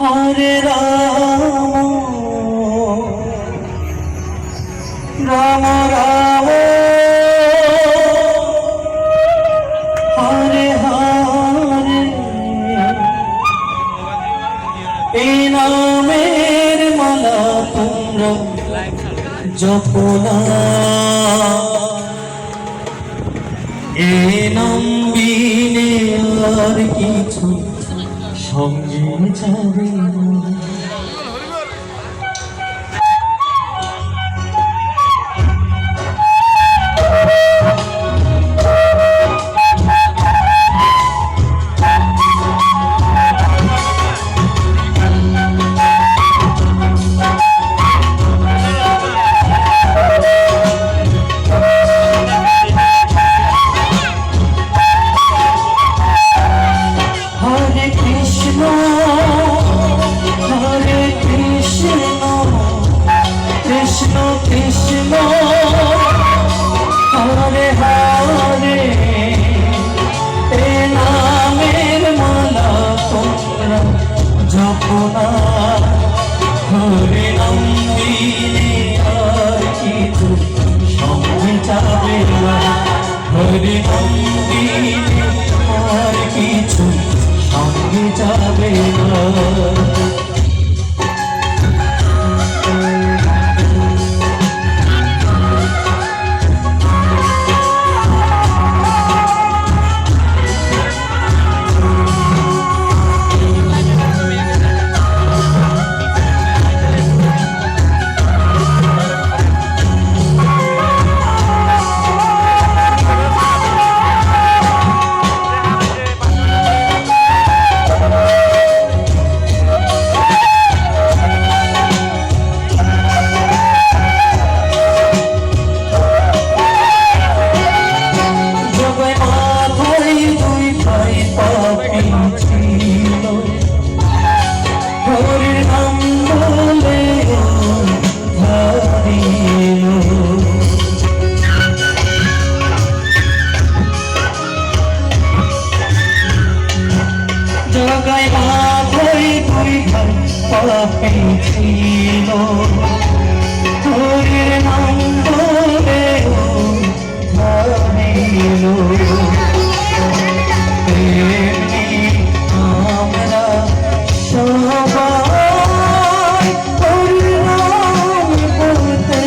হরে রাম রাম রাম হরে হরে, এই নামের মালা তোমরা জপো না, এ নাম বিনে আর কিছু সঙ্গে যাবে না। হরে নাম বিনে আর কিছু সঙ্গে যাবে না, হরে নাম বিনে আর কিছু সঙ্গে যাবে না। জগায় মাথায় দুই ভাই পাপে ছিল, হরির নাম বলে ধরিল। আমরা সবাই হরির নাম বলতে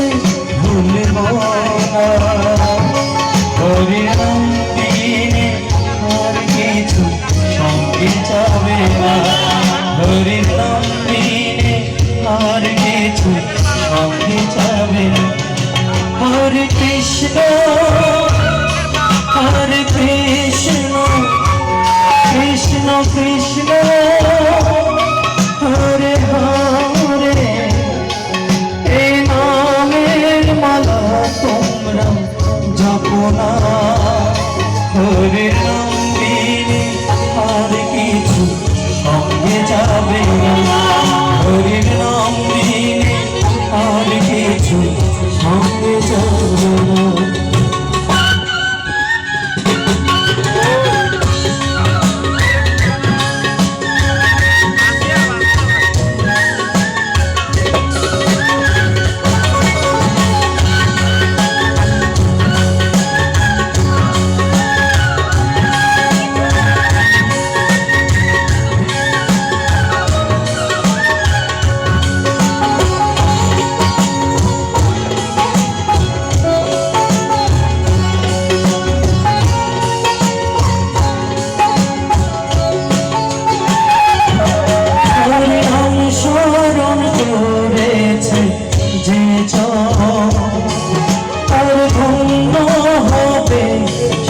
ভুলব না, হরির নাম বিনে আর কিছু সঙ্গে যাবে না, হরি নাম বিনে আর কিছু সঙ্গে যাবে না। হরে কৃষ্ণ কৃষ্ণ কৃষ্ণ হরে হরে, এই নামের মালা তোমরা জপো না, হরে নাম বিনে আর কিছু সঙ্গে যাবে না, হরি নাম বিনে আর কিছু সঙ্গে যাবে না।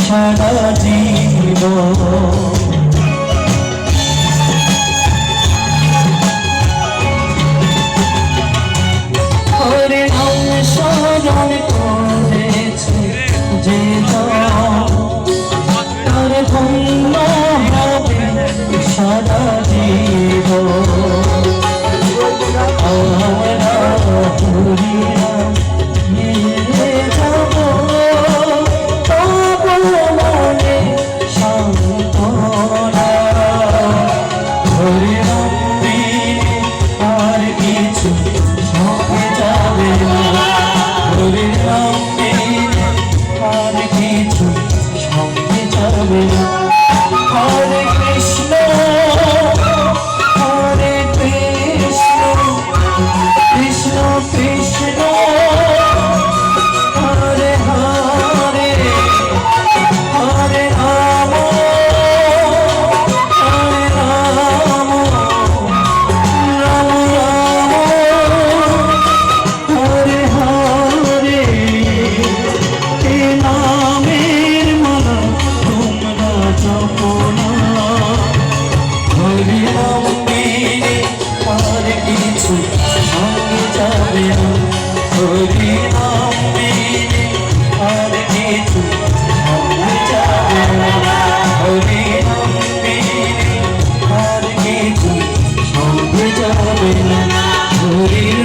সারা জীবন হরে নাম স্মরণ করেছে যে তার ধন্য হবে সারা জীবন। আমরা হরিয়া হরে করিল